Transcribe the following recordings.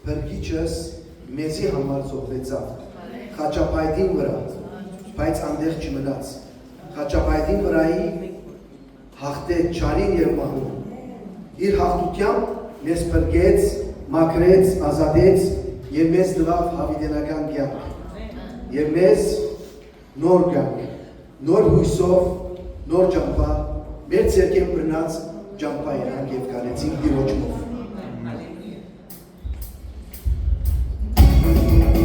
Փրկիչս մեզի համար զոհվեցավ խաչապայտին վրա, բայց այնտեղ չմնաց։ Խաչապայտին վրայի հաղթեց չարին եւ մահուն։ Իր հաղթությամբ մեզ փրկեց, մաքրեց, ազատեց եւ մեզ տվավ հավիտենական կյանք։ Եվ մեզ նոր կյանք, նոր հույսով, նոր ճամփա, մեր ցերկեն բռնած ճամփա երանք եւ կանեցին Տիրոջով։ Got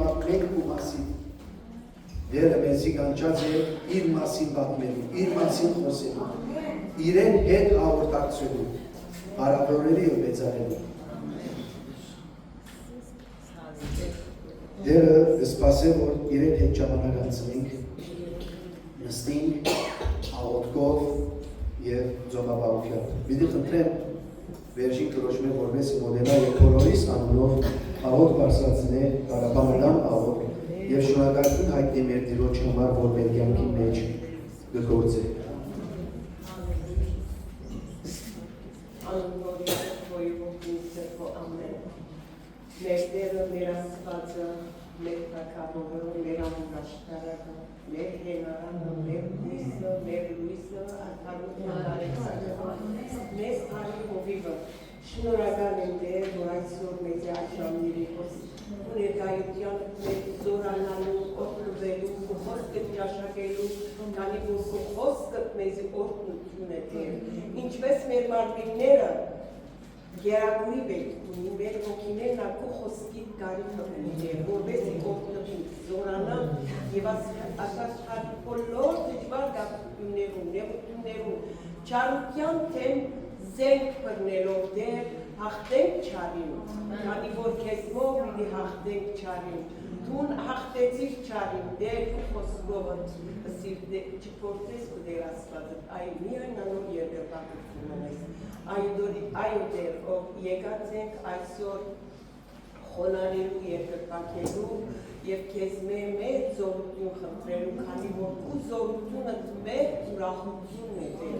պատմենք ու մասին։ Դերը մեզի կանչած է իր մասին պատմելու, իր մասին խոսելու, իրեն հետ հաղորդակցելու, հարաբերելու և մեծարելու։ Դերը կսպասե, որ իրեն հետ ժամանակ անցնենք, նստենք, աղոթքով և ձոմաբարությամբ։ Պիտի խնդրեմ վերջին կրոշմե որպես մոդենա և բոլորիս անունով աղոթք բարձրացնե կարաբանական աղոթք և շնորհակալություն հայտնի մեր Տիրոջ համար, որ մեր կյանքի մեջ կգործե։ Մեր Տերը, մեր Աստվածը, մեր Թագավորը, մեր ամենաշնորհակալը, մեր հենարանը, մեր հույսը, մեր լույսը, արդարության արեցակը, մեզ արի հովիվը, շնորհակալ եմ Տեր, որ այսօր մեզ է աշամների ներկայության մեզ զորանալու, օգնվելու, խոսքդ ճաշակելու, քանի որ խոսքդ մեզ օրհնություն է Տեր, ինչպես մեր մարմինները Գերագույն պետք ունի, մեր հոգիներն ակու խոսքի կարիքը ունի, որպեսզի օգնվի, զորանա և աշխարհի բոլոր դժվար գաղտնիքներում, նեղություններում, չարության թեմ զենք բռնելով Տեր, հաղթենք չարին, քանի որ քեզնով պիտի հաղթենք չարին, դու հաղթեցիր չարին, Տեր ու խոսքով չփորձես ու Տեր Աստվածը, այ միայն անոր երկրպագություն ունես։ Այո Տեր, ով եկած ենք այսօր խոնարհելու, երկրպագելու և քեզ մեր զորություն խնդրելու, քանի որ քո զորությունը մեր ուրախությունն է Տեր։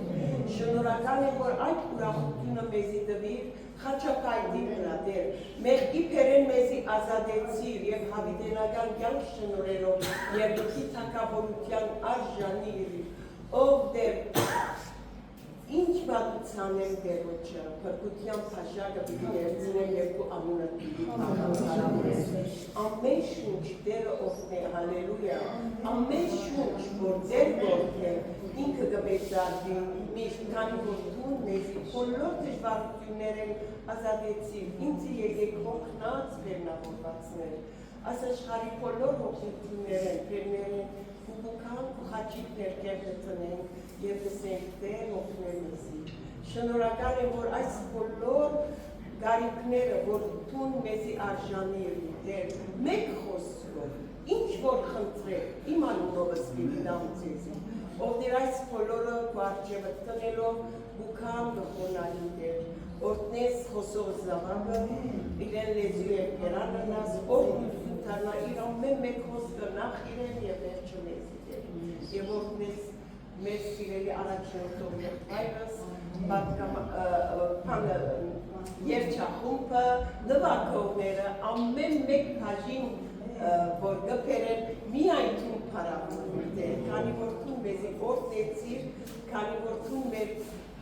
Շնորհակալ եմ, որ այդ ուրախությունը մեզի տվիր խաչապայտի վրա Տեր, մեղքի փերեն մեզի ազատեցիր և հավիտենական կյանք շնորհելով երկրի թագավորության արժանի ով Տեր ինչ պատուցան եմ Տերոջը, փրկության փաշակը պիտի երցնեմ և քո անունը պիտի փառաբանեմ։ Ամեն շունչ Տերը օգնե, հալելույա, ամեն շունչ, որ Տեր գործե, ինքը կմեծարվի միշտ, քանի որ դու մեզի բոլոր դժվարություններն ազատեցիր, ինձ եկեք հոգնած բեռնավորվածներ, այս աշխարհի բոլոր հոգնություններն, բերներն ու բուքան ու խաչիկներ կերտցնենք և դսենք Տեր օգնել մեզի։ Շնորհակալ եմ, որ այս բոլոր գարիքները, որ դու մեզի արժանի ելի Տեր, մեկ խոսքով, ինչ որ խնդրեք, իմ անունովս պիտի տամ ձեզի, ով Տեր այս բոլորը քո առջևը տնելով բուքան գխոնալի Տեր, օրհնես խոսող զավակը, իրեն լեզու և կերանանաս, օրհնություն տանա իր ամեն մեկ խոսքը նախ իրեն և վերջը մեզի Տեր, և օրհնես մեր սիրելի առաջնորդող եղբայրս, երջախումբը, նվագողները, ամեն մեկ բաժին, որ գբերեն միայն դու փառաբանիր Տեր, քանի որ դու մեզի օրհնեցիր, քանի որ դու մեր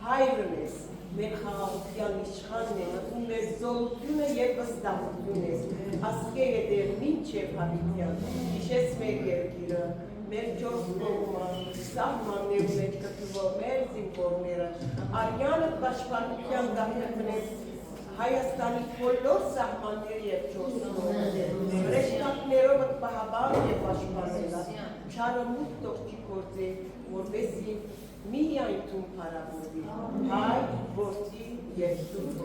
հայրն ես, մեր խաղաղության իշխանն ես, դու մեր զորությունը և վստահություն ես, ասկերը Տեր մինչև հավիտյան, հիշես մեր երկիրը, մեր ճորս կողմը, սահմաններու մեջ կտվող մեր զինվորները, արյանը պաշտպանության դահնքնես Հայաստանի բոլոր սահմաններ և ճորս կողմը, վրեժկակներով պահաբար և պաշտպանելա, չարը մուտ տող չի գործե, որպեսզի միայն դու փառաբանվի, Հայ, Որդի և Սուրբ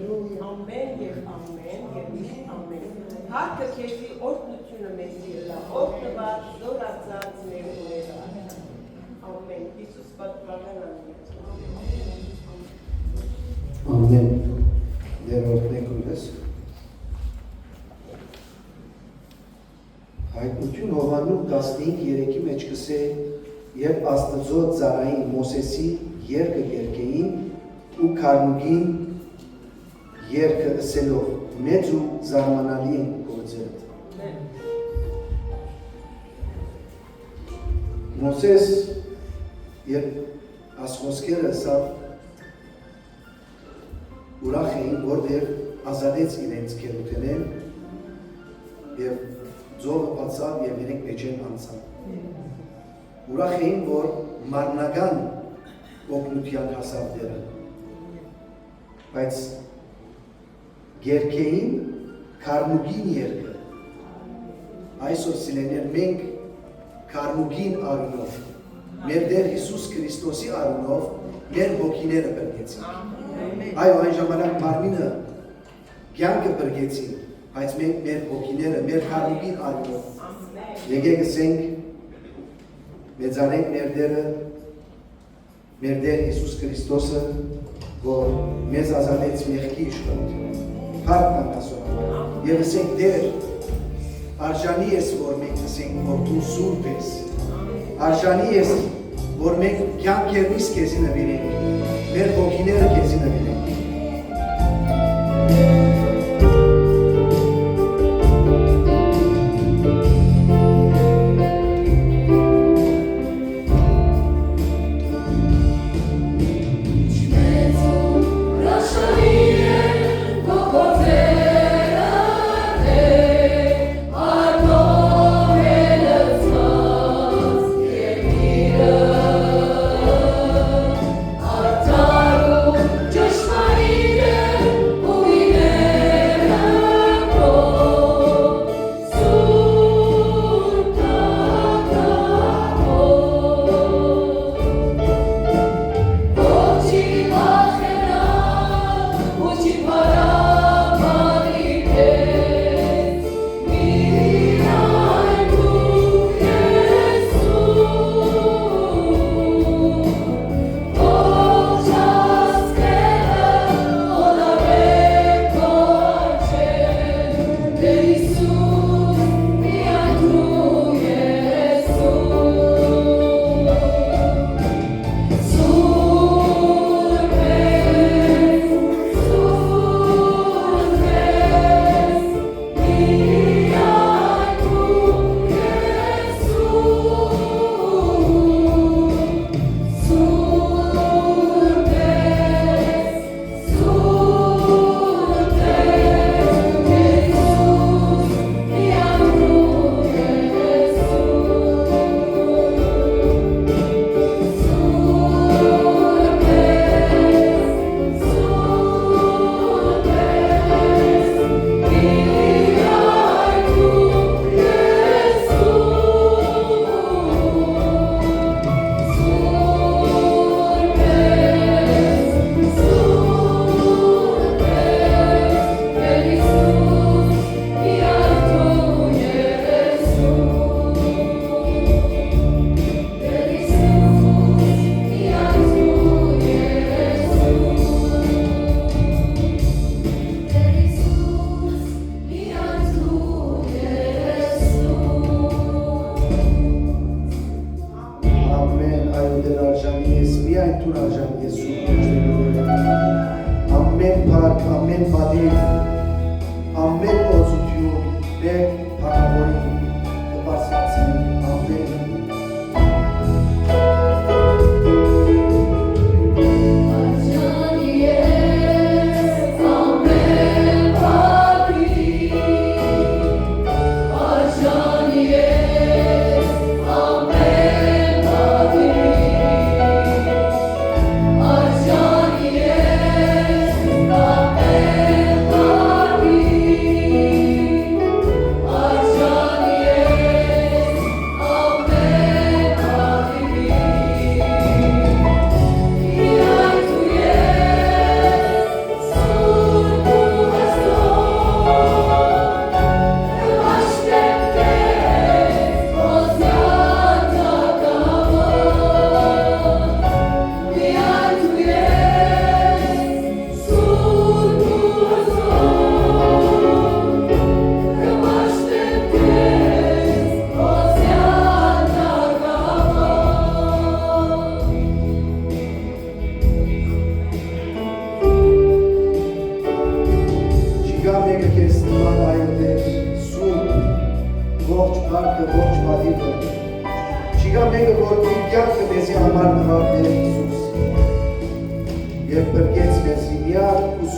Հոգի, ամեն և ամեն և միշտ ամեն։ Հարկը քեզի օրհնությունը մեզի ելա, օրհնված, զորացած ներուներա։ Ամեն, Հիսուս պատվական անունով։ Ամեն, Դեր օրհնենք ունես։ Հայտնություն Հովհաննու 15:3-ի մեջ կսե և Աստծո ծառային Մոսեսի երկը կերկեին ու քարնուգին երկը ըսելով մեծ ու զարմանալի են գործերը։ Մոսես երբ ասխոսքերը ասավ ուրախ էին, որտեղ ազատեց իրենց քերութենեն և ձողը բացավ և իրենք մեջեն անցան։ Ուրախ էին, որ մարմնական օգնության հասավ Տերը, բայց գերքեին քարնուգին երկը այսօր սիրելիներ մենք Քարմուկին արունով մեր Տեր Հիսուս Քրիստոսի արունով մեր հոգիները բրգեցին այո այն ժամանակ մարմինը կյանքը բրգեցին բայց մենք մեր հոգիները մեր Քարմուկին արունով եկեք ասենք մեծանենք մեր Տերը մեր Տեր Հիսուս Քրիստոսը որ մեզ ազատեց մեղքի իշխանությունից փառք տանք Աստծուն եւ ասենք Տեր արժանի ես որ մենք ասենք որ դու սուրբ ես արժանի ես որ մենք կյանքերից քեզի նվիրենք մեր հոգիները քեզի նվիրենք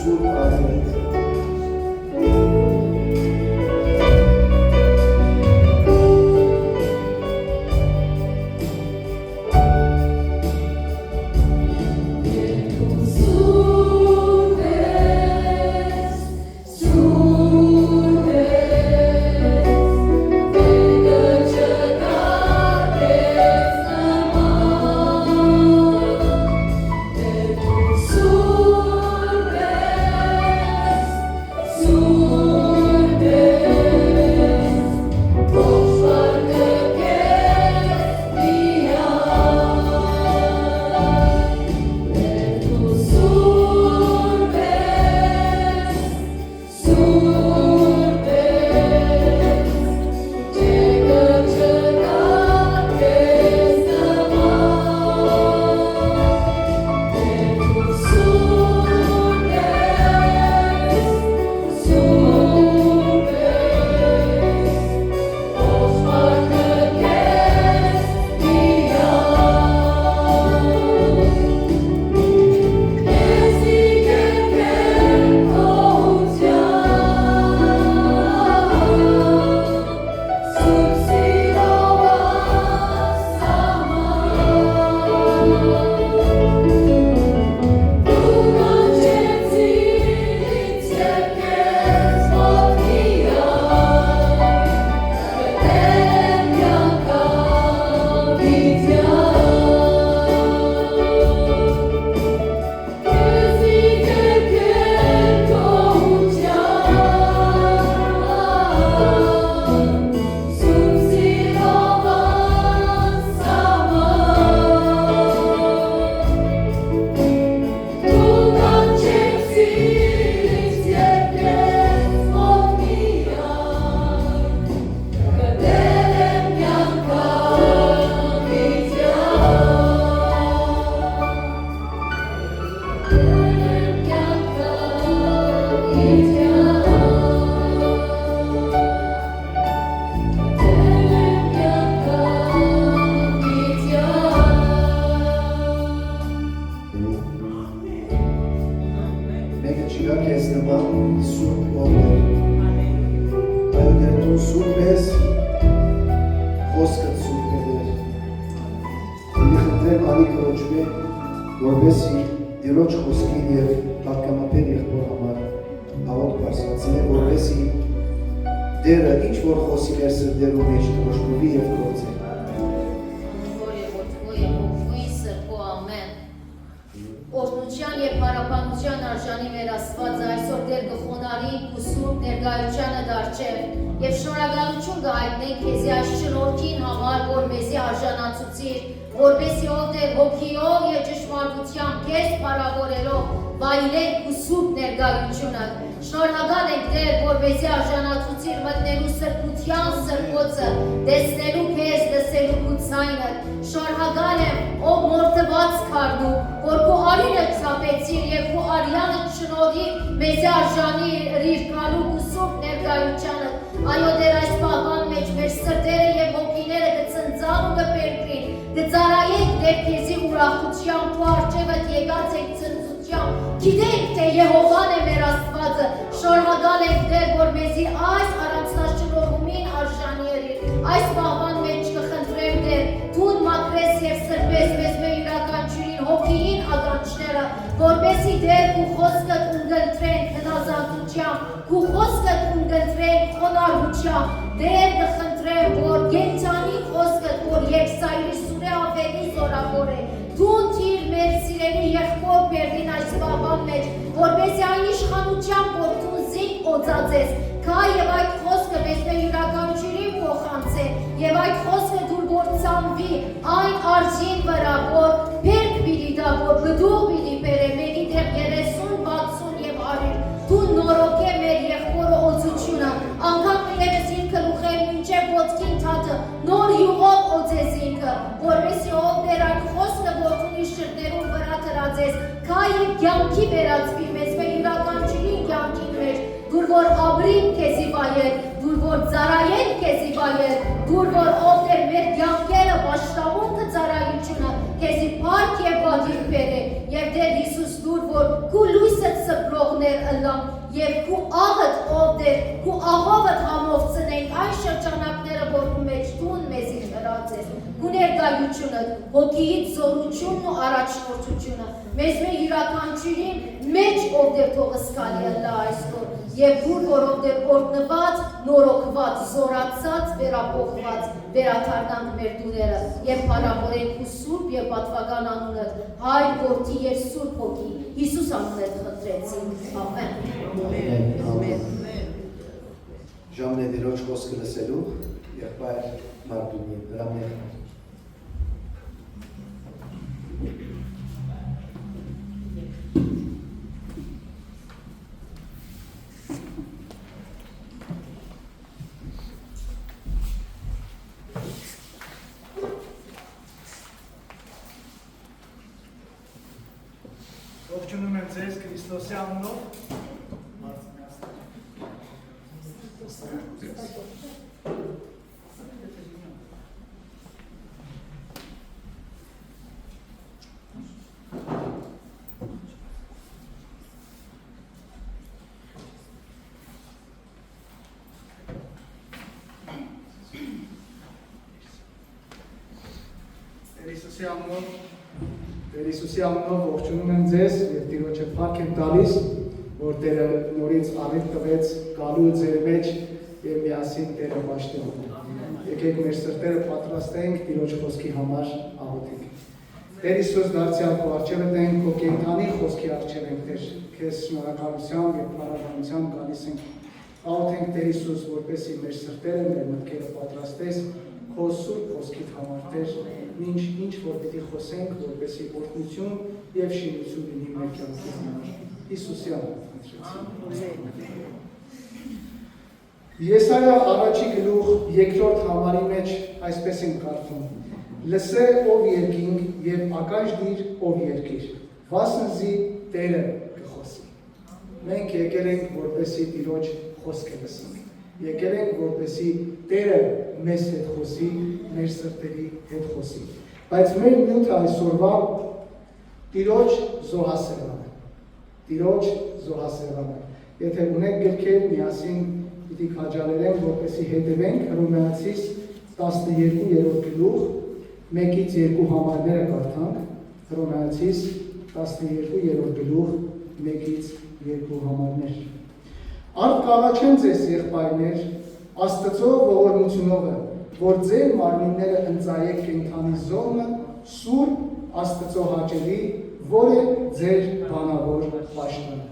Sure. որովհետեւ Տիրոջ խոսքին եւ հակամապեր եղբոր համար աղոտ բարձրացնե, որովհետեւ Դերը ինչ որ խոսի մեր սրտերու մեջ դրոշմովի եւ գործի։ Օրհնության եւ հարապանության արժանի մեր Աստված այսօր Տեր գխոնարի ու սուրբ ներկայությանը դարձել եւ շնորհակալություն գայտնենք քեզի այս շնորհքին համար, որ մեզի արժանացուցիր, որպեսզի ով Տեր հոգիով եւ ճշմարտությամբ քեզ փառավորելով վայելենք ու սուրբ ներկայությունը։ Շնորհակալ ենք Տեր, որպեսզի արժանացուցիր մտնելու սրբության սրբոցը, տեսնելու քեզ, լսելու քո ձայնը։ Շնորհակալ եմ, ով մորթված քարդու, որ քո արինը ցապեցիր եւ քո արյանը շնորհի մեզ արժանի ռիրկալու ու սուրբ ներկայությանը։ Այո Տեր, այս պահվան մեջ մեր սրտերը եւ հոգիները կծնծան ու կպերկրին, կծարայենք Տեր քեզի ուրախությամբ ու արջևդ եկած ենք ծնծությամբ։ Գիտենք թե Եհովան է մեր Աստվածը, շնորհակալ ենք Տեր, որ մեզի այս առանձնաշնորհումին արժանի էր։ Այս պահվան մեջ կխնդրեմ Տեր, դու մաքրես եւ սրբես մեզ մեր յուրաքանչյուրին հոգիին ականջները, որպեսզի Տեր քո խոսքը ունգընտրենք հնազանդությամբ, քո խոսքը ունգընտրենք խոնարհությամբ։ Տեր կխնդրեմ, որ կենցանի խոսքը, որ երկսայրի սուրե ավելի զորավոր է, դու թիր մեր սիրելի եղբոր Բերդին այս պահվան մեջ, որպեսզի այն իշխանությամբ, որ դու զինք օծածես, կա եւ այդ խոսքը մեզ մեր յուրաքանչյուրին փոխանցե, եւ այդ խոսքը դուր որ ցանվի այն արժին վրա, որ բերք պիտի դա, որ բդուղ պիտի բերե, մեկի դեպ 30, 60 եւ 100, դու նորոգե մեր եղբորը օծությունը, անգամ ևս ինքը լուխեր մինչև ոտքին թաթը, նոր յուղով օծես ինքը, որպեսզի ով Տեր այն խոսքը, որ դու շրտերում վրա դրածես, կա եւ կյանքի վերածվի մեզ մեր յուրաքանչյուրին կյանքին մեջ, դուր որ ապրին քեզի վայել, դուր որ ծարայեն քեզի վայել, դուր որ ով Տեր մեր կյանքերը պաշտամունքը ծարայությունը քեզի փառք եւ բադիր բերե, եւ Տեր Հիսուս դուր որ քու լույսը սփռողներ ըլլան եւ քու աղդ ով Տեր, քու աղովդ համով ծնենք այն շրջանակները, որում մեջ դու մեզի հրացես, քու ներկայությունը, հոգիից զորությունն ու առաջնորդությունը, մեզ մեր յուրաքանչյուրին մեջ ով Տեր թող զգալի ըլլա այսօր, եւ դուր որով Տեր օրհնված, նորոգված, զորացած, վերապոխված, վերաթարնանք մեր դուրերը եւ փառավորենք ու սուրբ եւ պատվական անունը, Հայր, Որդի եւ Սուրբ Հոգի, Հիսուս անունով խնդրեցինք, ամեն։ Ամեն։ Ժամն է Տիրոջ խոսքը լսելու, եղբայր Մարտունի, հրամներ։ Ողջունում եմ ձեզ Քրիստոսի անունով։ Տեր Հիսուսի անունով ողջունում եմ ձեզ եւ Տիրոջը փառք եմ տալիս, որ Տերը նորից առիթ տվեց գալու ձեր մեջ եւ միասին Տերը պաշտպանում։ Եկեք մեր սրտերը պատրաստենք Տիրոջ խոսքի համար աղոթենք։ Տեր Հիսուս դարձյալ քո առջև ենք, քո կենթանի խոսքի առջև ենք, Տեր, քեզ շնորհակալությամբ եւ փառաբանությամբ գալիս ենք։ Աղոթենք Տեր Հիսուս, որպեսզի մեր սրտերը, մեր մտքերը պատրաստես քո սուրբ խոսքիդ համար, Տեր, ինչ որ պիտի խոսենք, որպեսզի օրհնություն եւ շինություն լինի մեր կյանքի համար։ Հիսուսի անունով խնդրեցինք։ Եսայա առաջի գլուխ 2-րդ համարի մեջ այսպես են կարդում. Լսե ով երկինք եւ ականջ դիր ով երկիր, վասնզի Տերը կխոսի։ Մենք եկել ենք, որպեսզի Տիրոջ խոսքը լսենք։ Եկել ենք, որպեսզի Տերը մեզ հետ խոսի, մեր սրտերի հետ խոսի։ Բայց մեր նյութը այսօրվա Տիրոջ զոհասեղանը։ Տիրոջ զոհասեղանը։ Եթե ունեք գրքեր, միասին պիտի քաջալերենք, որպեսզի հետևենք Հռոմեացիս 12-րդ գլուխ 1-ից 2 համարները կարդանք, Հռոմեացիս 12-րդ գլուխ 1-ից 2 համարներ։ Արդ կաղաչեմ ձեզ եղբայրներ, Աստծո ողորմությունով, որ ձեր մարմինները ընծայեք կենդանի զոհը, սուրբ Աստծո հաճելի, որ է ձեր բանավոր պաշտոնը։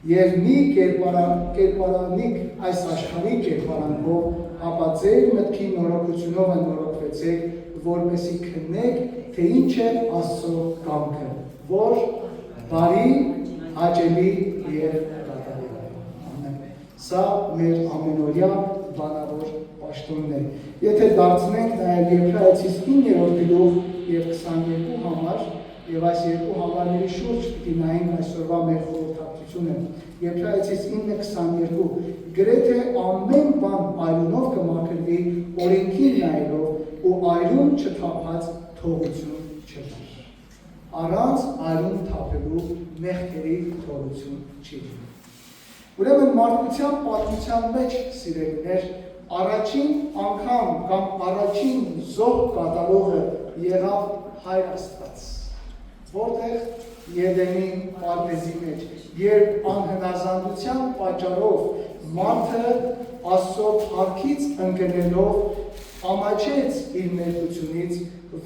Եվ մի կերպարանիկ այս աշխարհի կերպարանքով, ապա ձեր մտքի նորոգությունով նորոգվեցեք, որպեսզի քննեք, թե ինչ է Աստծո կամքը, որ բարի, հաճելի եւ կատարյալ է։ Ամեն։ Սա մեր ամենօրյա բանավոր պաշտոնն է։ Եթե դարձնենք նաև Եբրայեցիս 9-րդ գլուխ եւ 22 համար, եւ այս երկու համարների շուրջ պիտի նայենք այսօրվա մեր խորհրդատվությունը։ Եբրայեցիս 9:22 գրեթե ամեն բան այրունով կմաքրվի օրենքին նայելով ու այրուն չթափած թողություն չլինի։ Առանց այրուն թափելու մեղքերի թողություն չի լինի։ Ուրեմն մարդկության պատմության մեջ, սիրելիներ, առաջին անգամ կամ առաջին զոհ կատարողը եղավ Հայր Աստված, որտեղ Եդենի պարտեզի մեջ, երբ անհնազանդության պատճառով մարդը Աստծո փառքից ընկնելով ամաչեց իր ներկությունից,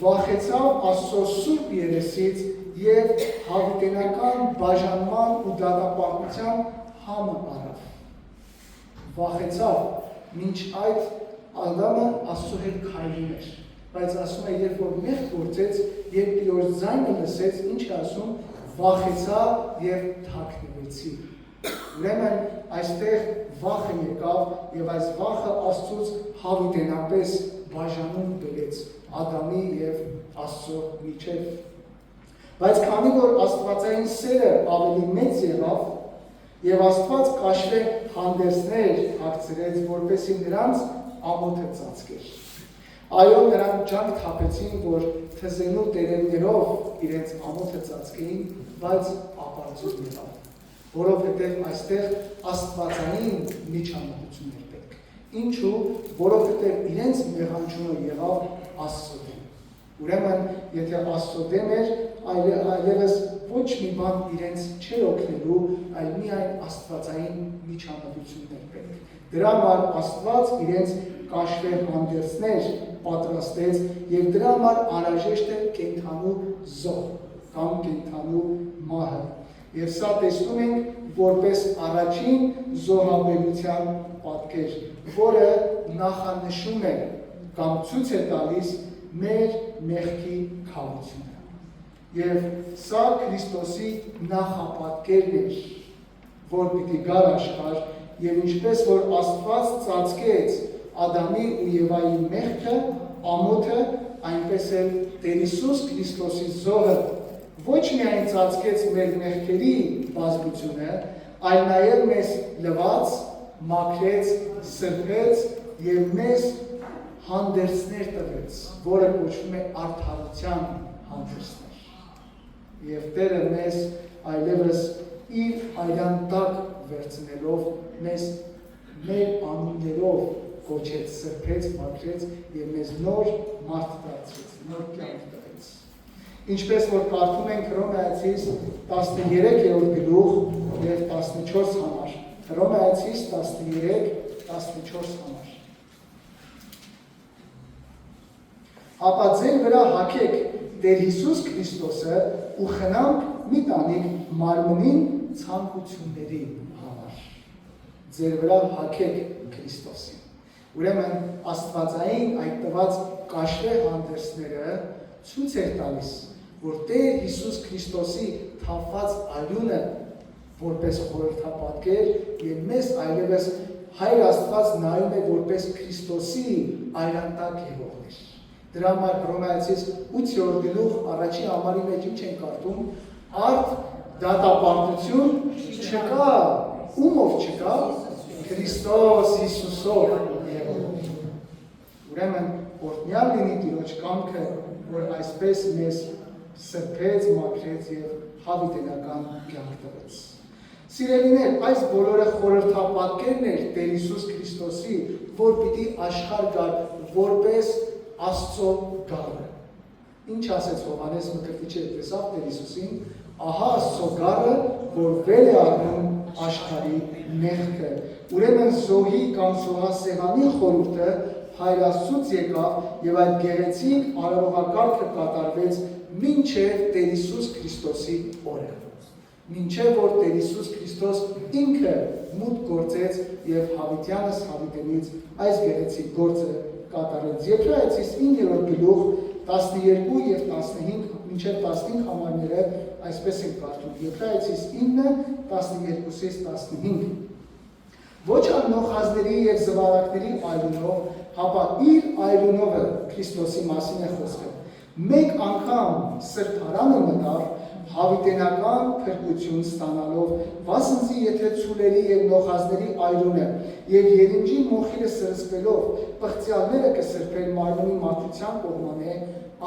վախեցավ Աստծո սուրբ երեսից եւ հավիտենական բաժանման ու դատապարտության համը առավ։ Վախեցավ, մինչ այդ Ադամը Աստծո հետ քայլում էր, բայց ասում է, երբ որ մեղք գործեց, երբ Տիրոջ ձայնը լսեց, ինչ է ասում, վախեցա եւ թաքնվեցի։ Ուրեմն այստեղ վախը եկավ եւ այս վախը Աստծուց հավիտենապես բաժանում բերեց Ադամի եւ Աստծո միջեւ։ Բայց քանի որ աստվածային սերը ավելի մեծ եղավ եւ Աստված կաշվե հանդերձներ հագցրեց, որպեսզի նրանց ամոթը ծածկեր։ Այո, նրանք ջանք թափեցին, որ թզենու տերևներով իրենց ամոթը ծածկեին, բայց ապարդյուն եղավ, որովհետև այստեղ աստվածային միջամտություն էր պետք։ Ինչու, որովհետև իրենց մեղանջումը եղավ Աստծո դեմ։ Ուրեմն, եթե Աստծո դեմ էր, այլևս ոչ մի բան իրենց չէր օգնելու, այլ միայն աստվածային միջամտությունն էր պետք։ Դրա համար Աստված իրենց կաշվե հանդերձներ պատրաստեց եւ դրա համար անհրաժեշտ է կենդանու զոհ կամ կենդանու մահը։ Եվ սա տեսնում ենք որպես առաջին զոհաբերության պատկեր, որը նախանշում է կամ ցույց է տալիս մեր մեղքի քավությունը։ Եվ սա Քրիստոսի նախապատկերն էր, որ պիտի գար աշխարհ եւ ինչպես որ Աստված ծածկեց Ադամի ու Եվայի մեղքը, ամոթը, այնպես էլ Տեր Հիսուս Քրիստոսի զոհը ոչ միայն ծածկեց մեր մեղքերի բազմությունը, այլ նաև մեզ լվաց, մաքրեց, սրբեց եւ մեզ հանդերձներ տվեց, որը կոչվում է արդարության հանդերձներ։ Եվ Տերը մեզ այլևս իր այլան տակ վերցնելով մեզ մեր անուններով կոչեց, սրբեց, մաքրեց եւ մեզ նոր մարդ դարձրեց, նոր կյանք տվեց։ Ինչպես որ կարդում ենք Հռոմեացիս 13-րդ գլուխ եւ 14 համար։ Հռոմեացիս 13-14 համար։ Ապա ձեր վրա հագեք Տեր Հիսուս Քրիստոսը ու խնամք մի տանիք մարմնին ցանկությունների համար։ Ձեր վրա հագեք Քրիստոսին։ Ուրեմն աստվածային այդ տված կաշվե հանդերձները ցույց էր տալիս, որ Տեր Հիսուս Քրիստոսի թափված արյունը որպես խորհրդապատկեր եւ մեզ այլևս Հայր Աստված նայում է որպես Քրիստոսի այլանդակ եղողներ։ Դրա համար Հռոմեացիս 8-րդ գլուխ առաջին համարի մեջ ինչ են կարդում, արդ դատապարտություն չկա, ումով չկա, Քրիստոս Հիսուսով եղող։ Ուրեմն օրհնյալ լինի Տիրոջ կամքը, որ այսպես մեզ սրբեց, մաքրեց եւ հավիտենական կյանք տվեց։ Սիրելիներ, այս բոլորը խորհրդապատկերն էր Տեր Հիսուս Քրիստոսի, որ պիտի աշխարհ գար որպես Աստծո գառը։ Ինչ ասեց Հովհաննես Մկրտիչը տեսավ Տեր Հիսուսին, Ահա սոգարը, որ վեր է առնում աշխարհի մեղքը։ Ուրեմն զոհի կամ զոհասեղանի խորհուրդը Հայր Աստծուց եկավ եւ այդ գեղեցիկ արարողակարգը կատարվեց մինչև Տեր Հիսուս Քրիստոսի օրը։ Մինչև որ Տեր Հիսուս Քրիստոս ինքը մուտք գործեց եւ հավիտյանս հավիտենից այս գեղեցիկ գործը կատարեց։ Եբրայեցիս 9-րդ գլուխ 12 եւ 15 մինչև 15 համարները այսպես են կարդում։ Եբրայեցիս 9 12-ից 15 Ոչ աննոխազների եւ զվարակների այրունով, հապա իր այրունովը Քրիստոսի մասին է խոսքը։ Մեկ անգամ սրբարանը մտավ հավիտենական փրկություն ստանալով, վասնզի եթե ցուլերի եւ նոխազների այրունը եւ երինջի մոխիրը սրսկվելով պղծյալները կսրբեն մարմնի մատության կողմանե,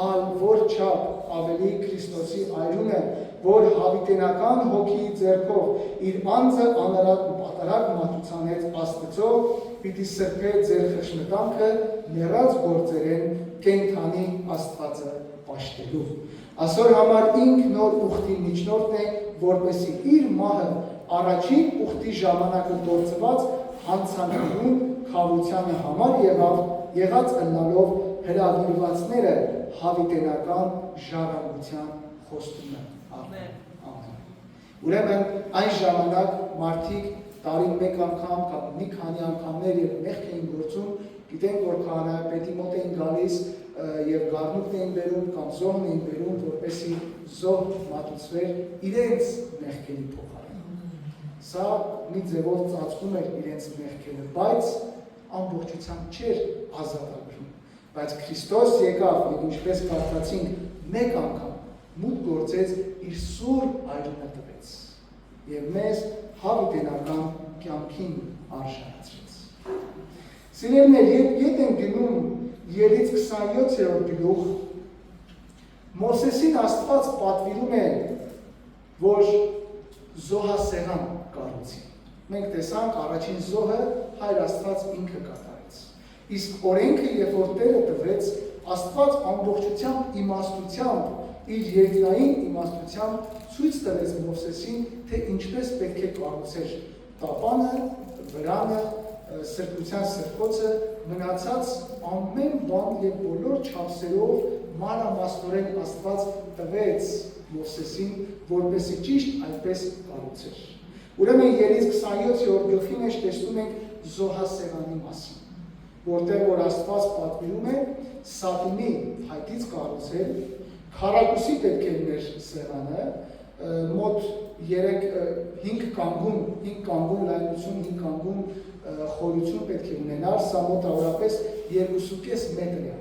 ալ որ չափ ավելի Քրիստոսի այրունը, որ հավիտենական հոգիի ձեռքով իր անձը անարատ ու պատարակ մատուցանեց Աստծո, պիտի սրբե ձեր խշմտանքը ներած գործերեն կենդանի Աստվածը պաշտելու։ Այսօր համար ինք նոր ուխտի միջնորդն է, որպեսզի իր մահը առաջին ուխտի ժամանակը գործված հանցանքներուն քավությանը համար եղած ըլնալով հրավիրվածները հավիտենական ժառանգության խոստումը առնեն։ Ուրեմն այն ժամանակ մարդիկ տարին մեկ անգամ կամ մի քանի անգամներ եւ մեղք էին գործում, գիտենք որ քահանայապետի մոտ էին գալիս եւ գառնուկն էին բերում կամ զոհն էին բերում, որպեսզի զոհ մատուցվեր իրենց մեղքերի փոխարեն։ Սա մի ձևով ծածկում էր իրենց մեղքերը, բայց ամբողջությամբ չէր ազատագրում։ Բայց Քրիստոս եկավ եւ ինչպես կարդացինք, մեկ անգամ մուտք գործեց իր սուրբ այրունը տվեց եւ մեզ հավիտենական կյանքին արժանացրեց։ Սիրելիներ, երբ ենք գնում Ելից 27-րդ գլուխ, Մովսեսին Աստված պատվիրում է, որ զոհասեղան կառուցի։ Մենք տեսանք առաջին զոհը Հայր Աստված ինքը կատարեց։ Իսկ օրենքը, երբ որ Տերը տվեց, Աստված ամբողջությամբ իմաստությամբ իր երկնային իմաստությամբ ցույց տվեց Մովսեսին, թե ինչպես պետք է կառուցեր տապանը, վրանը, սրբության սրբոցը, մնացած ամեն բան եւ բոլոր չափսերով մանրամասնորեն Աստված տվեց Մովսեսին, որպեսզի ճիշտ այդպես կառուցեր։ Ուրեմն Ելից 27-րդ գլխի մեջ տեսնում ենք զոհասեղանի մասին, որտեղ որ Աստված պատվիրում է սատինի փայտից կառուցել, քառակուսի պետք է լիներ սեղանը, մոտ 5 կանգուն լայնություն, 5 կանգուն խորություն պետք է ունենար, սա մոտավորապես 2.5 մետր է,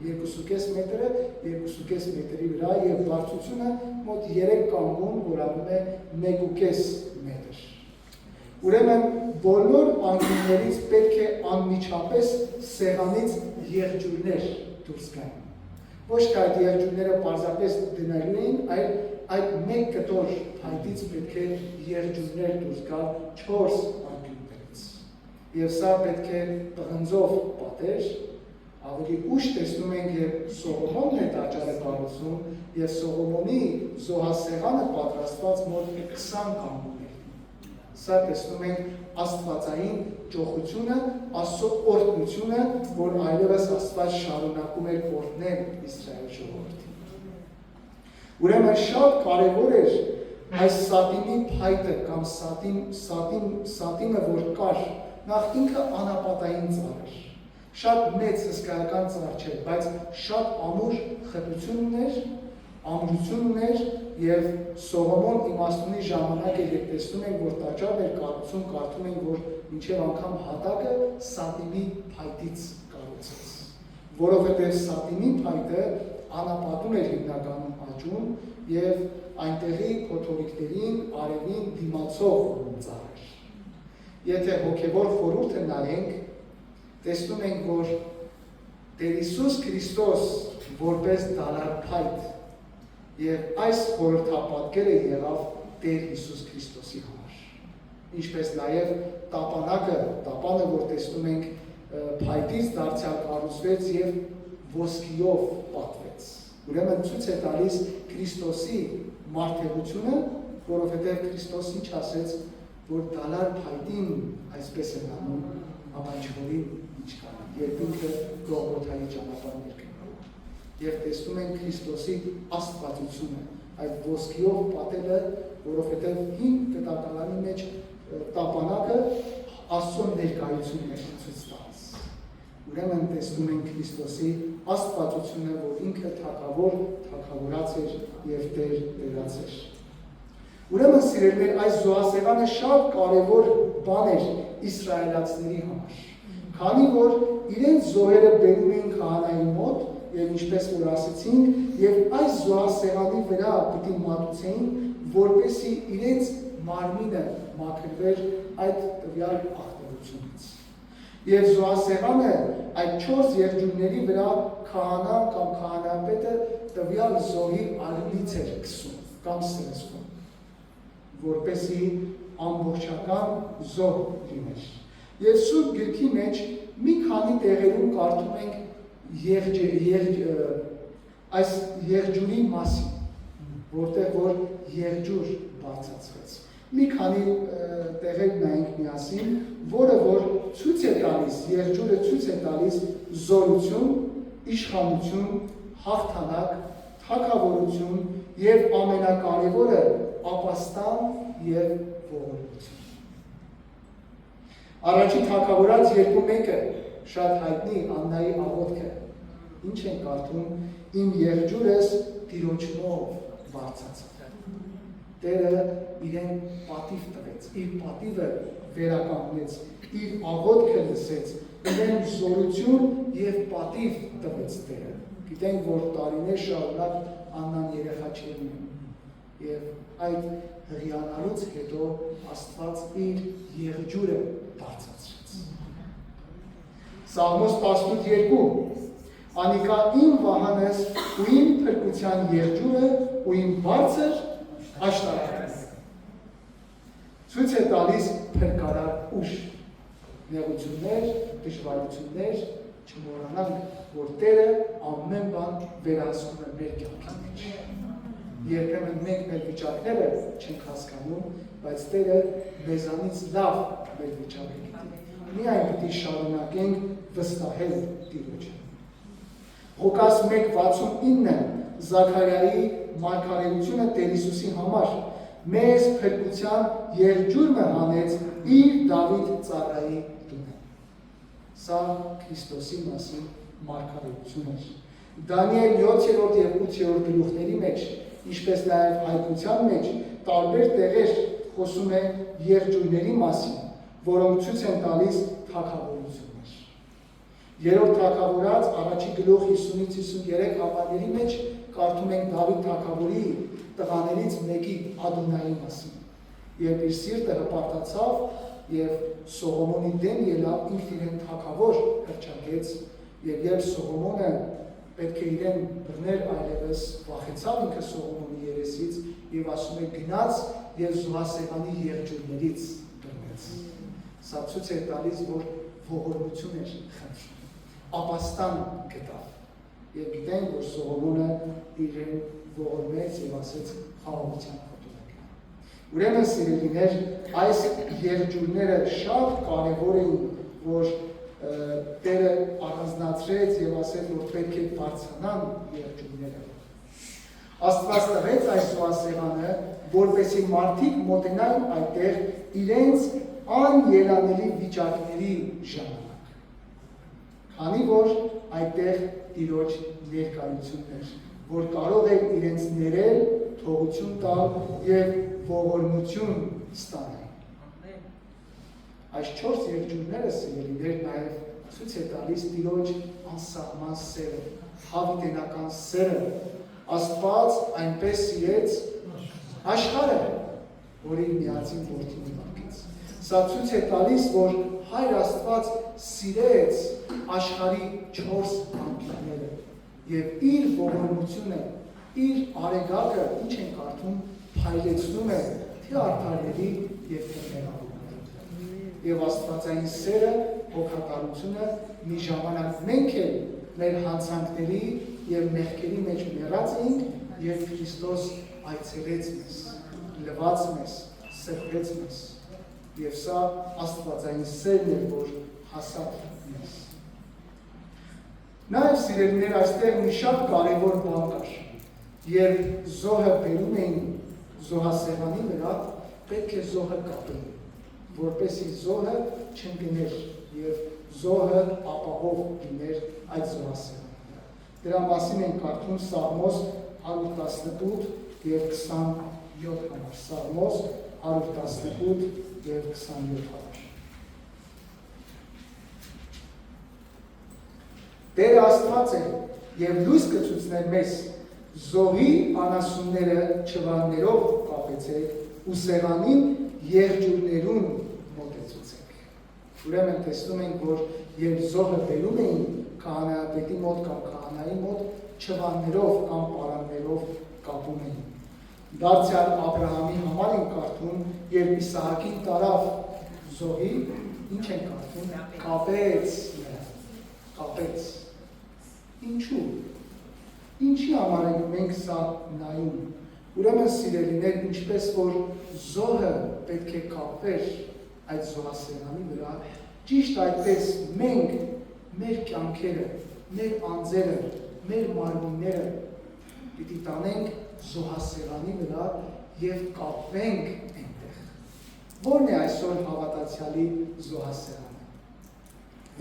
2.5 մետրը 2.5 մետրի վրա եւ բարձրությունը մոտ 3 կանգուն, որ անում է 1.5 մետր։ Ուրեմն բոլոր անկյուններից պետք է անմիջապես սեղանից եղջյուրներ դուրս գան։ Ոչ թե այդ եղջյուրները պարզապես դնելու էին, այլ այդ մեկ կտոր փայտից պետք է եղջյուրներ դուրս գալ 4 անկյուններից։ Եվ սա պետք է պղնձով պատեր, ավելի ուշ տեսնում ենք, երբ Սողոմոնն է տաճարը կառուցում, եւ Սողոմոնի զոհասեղանը պատրաստված մոտ 20 կանգուն էր։ Սա տեսնում ենք աստվածային ճոխությունը, Աստծո օրհնությունը, որ այլևս Աստված շարունակում էր օրհնել Իսրայել ժողովրդին։ Ուրեմն շատ կարևոր էր այս սատինի փայտը կամ սատինը, որ կար, նախ ինքը անապատային ծառ էր։ Շատ մեծ հսկայական ծառ չէր, բայց շատ ամուր խտություն ուներ, ամրություն ուներ եւ Սողոմոն իմաստունի ժամանակ էր տեսնում ենք, որ տաճարն էր կառուցում, կարդում ենք, որ մինչեւ անգամ հատակը սատինի փայտից կառուցեց, որովհետեւ սատինի փայտը անապատում էր հիմնականում աճում եւ այնտեղի փոթորիկներին, արևին դիմացող ծառ էր։ Եթե հոգեվոր խորհուրդը նայենք, տեսնում ենք, որ Տեր Հիսուս Քրիստոս որպես դալար փայտ եւ այս խորհրդապատկերը եղավ Տեր Հիսուս Քրիստոսի համար։ Ինչպես նաեւ տապանը, որ տեսնում ենք, փայտից դարձյալ կառուցվեց եւ ոսկիով պատվեց։ Ուրեմն ցույց է տալիս Քրիստոսի մարդեղությունը, որովհետև Քրիստոս ինչ ասեց, որ դալար փայտին այսպես են անում, ամաչորին ինչ կան, երբ ինքը Գողգոթայի ճանապարհն էր գնում։ Եվ տեսնում են Քրիստոսի աստվածությունը, այդ ոսկիով պատելը, որովհետև 5 կտակարանի մեջ տապանակը Աստծո ներկայությունն է ցույց տալիս։ Ուրեմն տեսնում են Քրիստոսի աստվածությունը, որ ինքը թագավոր, թագավորած էր եւ Տեր դերած էր։ Ուրեմն սիրելիներ, այս զոհասեղանը շատ կարևոր բան էր իսրայելացիների համար, քանի որ իրենց զոհերը բերում էին քահանայի մոտ եւ ինչպես որ ասեցինք, եւ այս զոհասեղանի վրա պիտի մատուցեին, որպեսզի իրենց մարմինը մաքրվեր այդ տվյալ ախտորությունից։ Եվ զոհասեղանը այդ 4 եղջյուրների վրա քահանան կամ քահանապետը տվյալ զոհի արյունից էր քսում կամ սրսում, որպեսզի ամբողջական զոհ լիներ։ Եվ Սուրբ Գրքի մեջ մի քանի տեղերում կարդում ենք այս եղջյուրի մասին, որտեղ որ եղջյուր բարձրացվեց։ Մի քանի տեղեր նայենք միասին, որը որ ցույց է տալիս, եղջյուրը ցույց է տալիս զորություն, իշխանություն, հաղթանակ, թագավորություն եւ ամենակարևորը ապաստան եւ ողորմություն։ Առաջին թագավորած 2-1-ը շատ հայտնի Աննայի աղոթքը։ Ինչ են կարդում, իմ եղջյուրս Տիրոջով բարձրացավ։ Տերը իրեն պատիվ տվեց, իր պատիվը վերականգնեց, իր աղոթքը լսեց, իրեն զորություն եւ պատիվ տվեց Տերը։ Գիտենք, որ տարիներ շարունակ Աննան երեխա չէր ունենում եւ այդ հղիանալուց հետո Աստված իր եղջյուրը բարձրացրեց։ Սաղմոս 18:2 Անիկա իմ վահանս ու իմ փրկության եղջյուրը ու իմ բարձր աշտարակը։ Ցույց է տալիս փրկարար ուժ, նեղություններ, դժվարություններ, չմոռանանք, որ Տերը ամեն բան վերահսկում է մեր կյանքի մեջ։ Երբեմն մենք մեր վիճակները չենք հասկանում, բայց Տերը մեզանից լավ մեր վիճակը գիտի։ Միայն պիտի շարունակենք վստահել Տիրոջը։ Ղուկաս 1:69 Զաքարիայի մարգարեությունը Տեր Հիսուսի համար մեզ փրկության եղջյուրը հանեց իր Դավիթ ծառայի տունը։ Սա Քրիստոսի մասին մարգարեություն էր։ Դանիել 7-րդ եւ 8-րդ գլուխների մեջ, ինչպես նաեւ հայտնության մեջ, տարբեր տեղեր խոսում է եղջյուրների մասին, որոնք ցույց են տալիս թագավորություններ։ Երրորդ թագավորած առաջի գլուխ 50-53 հատորների մեջ կարդում ենք Դավիթ թագավորի տղաներից մեկի Ադոնայի մասին, երբ իր սիրտը հպարտացավ եւ Սողոմոնի դեմ ելավ, ինքն իրեն թագավոր հռչակեց, եւ երբ Սողոմոնը պետք է իրեն բռներ այլևս, վախեցավ ինքը Սողոմոնի երեսից եւ ասում է գնաց եւ զոհասեղանի եղջյուրներից բռնեց։ Սա ցույց է տալիս, որ ողորմություն էր խնդրում, ապաստան գտավ եւ գիտենք, որ Սողոմոնը իրեն ողորմեց եւ ասեց խաղաղության խոտորակը։ Ուրեմն սիրելիներ, այս եղջյուրները շատ կարևոր էին, որ Տերը առանձնացրեց եւ ասեց, որ պետք է բարձրանան եղջյուրները։ Աստված տվեց այս զոհասեղանը, որպեսզի մարդիկ մոտենան այդտեղ իրենց անելանելի վիճակների ժամանակ։ Քանի որ այդտեղ Տիրոջ ներկայությունն էր, որ կարող է իրենց ներել, թողություն տալ եւ ողորմություն ստանալ։ Այս 4 եղջյուրները սիրելիներ նաև ցույց է տալիս Տիրոջ անսահման սերը, հավիտենական սերը։ Աստված այնպես սիրեց աշխարհը, որ իր միածին որդին ուղարկեց։ Սա ցույց է տալիս, որ Հայր Աստված սիրեց աշխարհի 4 անկյունները եւ իր ողորմությունը, իր արեգակը, ինչ են կարդում, փայլեցնում է թե արդարների եւ թե մեղավորների։ Եվ Աստվածային սերը, հոգատարությունը մի ժամանակ մենք էլ մեր հանցանքների եւ մեղքերի մեջ մեռած էինք եւ Քրիստոս այցելեց մեզ, լվաց մեզ, սրբեց մեզ եւ սա աստվածային սերն է, որ հասավ մեզ։ Նաեւ սիրելիներ, այստեղ մի շատ կարևոր բան կար, երբ զոհը բերում էին զոհասեղանի վրա, պետք է զոհը կապեին, որպեսզի զոհը չընկներ եւ զոհը ապահով լիներ այդ զոհասեղանի վրա։ Դրա մասին են կարդում Սաղմոս 118 եւ 27 համար։ Սաղմոս 118 եւ 27 համար։ Տերը Աստված է եւ լույս կցուցներ մեզ, զոհի անասունները չվաններով կապեցեք ու սեղանին եղջյուրներուն մոտեցուցեք։ Ուրեմն տեսնում ենք, որ երբ զոհը բերում էին քահանայապետի մոտ կամ քահանայի մոտ, չվաններով կամ պարաններով կապում էին։ Դարձյալ Աբրահամի համար են կարդում, երբ Իսահակին տարավ զոհի, ինչ են կարդում, կապեց նրան, կապեց։ Ինչու՞։ Ինչի համար ենք մենք սա նայում։ Ուրեմն սիրելիներ, ինչպես որ զոհը պետք է կապեր այդ զոհասեղանի վրա, ճիշտ այդպես մենք մեր կյանքերը, մեր անձերը, մեր մարմինները պիտի տանենք զոհասեղանի վրա եւ կապվենք այնտեղ։ Ո՞րն է այսօր հավատացյալի զոհասեղանը։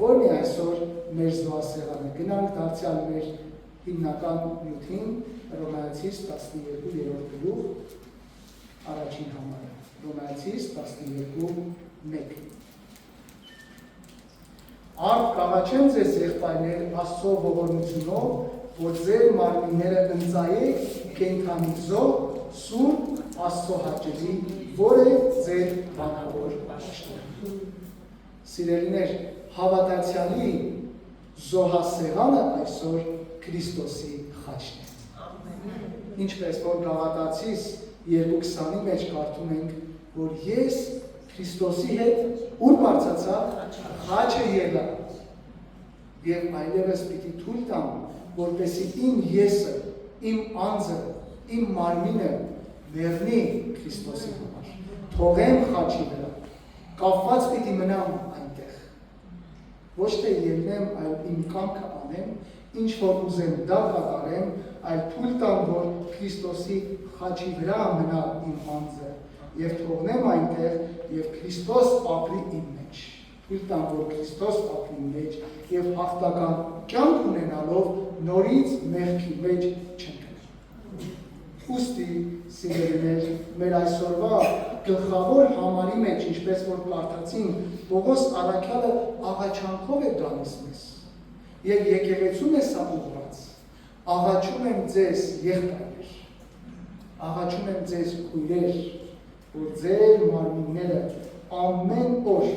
Ո՞րն է այսօր մեր զոհասեղանը։ Գնանք դարձյալ մեր հիմնական նյութին, Հռոմեացիս 12-րդ գլուխ, առաջին համարը, Հռոմեացիս 12:1։ Արդ կաղաչեմ ձեզ եղբայրներ Աստծո ողորմությունով, որ ձեր մարմինները ընծայեք կենդանի զոհ, սուրբ Աստծո հաճելի, որ է ձեր բանավոր պաշտոնը։ Սիրելիներ, հավատացյալի զոհասեղանը այսօր Քրիստոսի խաչն է։ Ինչպես որ Գաղատացիս 2:20-ի մեջ կարդում ենք, որ ես Քրիստոսի հետ ուր բարձացա, խաչը ելա, եւ այլևս պիտի թույլ տամ, որպեսզի իմ եսը, իմ անձը, իմ մարմինը մեռնի Քրիստոսի համար, թողեմ խաչի վրա, կապված պիտի մնամ այնտեղ, ոչ թե ելնեմ, այլ իմ կամքը անեմ, ինչ որ ուզեմ դա կատարեմ, այլ թույլ տամ, որ Քրիստոսի խաչի վրա մնա իմ անձը եւ թողնեմ այնտեղ եւ Քրիստոս ապրի իմ մեջ։ Թույլ տամ, որ Քրիստոս ապրի իմ մեջ եւ հաղթական կյանք ունենալով նորից մեղքի մեջ չընկնեմ։ Ուստի սիրելիներ, մեր այսօրվա գլխավոր համարի մեջ, ինչպես որ կարդացին, Պողոս առաքյալը աղաչանքով է գալիս մեզ։ Եվ եկեղեցում է սա ուղղված, աղաչում եմ ձեզ եղբայրներ, աղաչում եմ ձեզ քույրեր, որ ձեր մարմինները ամեն օր,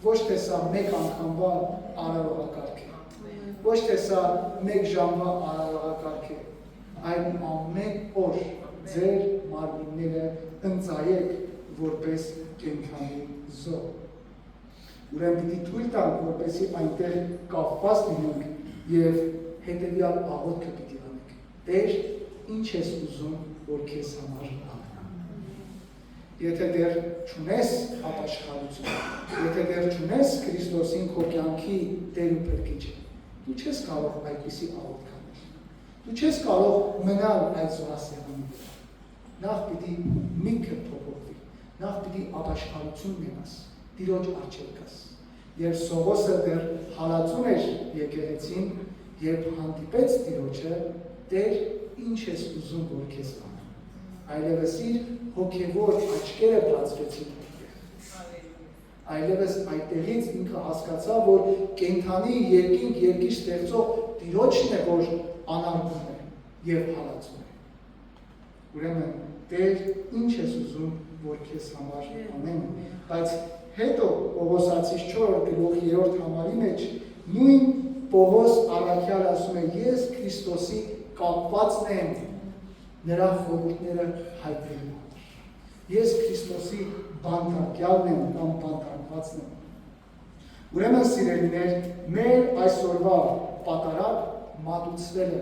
ոչ թե սա մեկ անգամվա արարողակարգ է, ոչ թե սա մեկ ժամվա արարողակարգ է, այլ ամեն օր ձեր մարմինները ընծայեք որպես կենդանի զոհ։ Ուրեմն պիտի թույլ տանք, որպեսզի այնտեղ կապված լինենք եւ հետեւյալ աղոթքը պիտի անենք։ Տեր, ինչ ես ուզում, որ քեզ համար անեմ։ Եթե դեռ չունես ապաշխարություն, եթե դեռ չունես Քրիստոսին քո կյանքի Տեր ու Փրկիչը, դու չես կարող այդպիսի աղոթք անել։ Դու չես կարող մնալ այդ զոհասեղանի վրա։ Նախ պիտի միտքը փոփոխվի, նախ պիտի ապաշխարություն ունենաս։ Տիրոջ առջև գաս։ Երբ Սողոսը դեռ հալածում էր եկեղեցին, երբ հանդիպեց Տիրոջը, Տեր, ինչ ես ուզում, որ քեզ անեմ։ Այլևս իր հոգևոր աչքերը բացվեցին այդտեղ։ Այլևս այդտեղից ինքը հասկացավ, որ կենդանի երկինք երկիր ստեղծող Տիրոջն է, որ անարգում է եւ հալածում է։ Ուրեմն, Տեր, ինչ ես ուզում, որ քեզ համար անեմ, բայց հետո Պողոսացիս 4 գլուխ 3 համարի մեջ նույն Պողոս առաքյալը ասում է, ես Քրիստոսի կապվածն եմ նրա խորհուրդները հայտնելու համար։ Ես Քրիստոսի բանտարկյալն եմ կամ բանտարկվածն եմ։ Ուրեմն սիրելիներ, մեր այսօրվա պատարակ մատուցվելը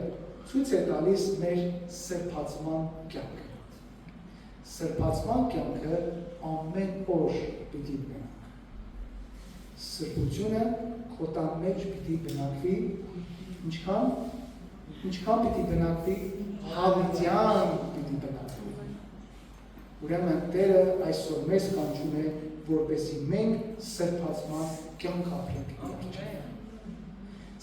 ցույց է տալիս մեր սրբացման կյանքը։ Սրբացման կյանքը ամեն օր պիտի բնակվի։ Սրբությունը քո տան մեջ պիտի բնակվի, ինչքան պիտի բնակվի, հավիտյան պիտի բնակվի։ Ուրեմն Տերը այսօր մեզ կանչում է, որպեսզի մենք սրբացման կյանք ապրենք իր առջև։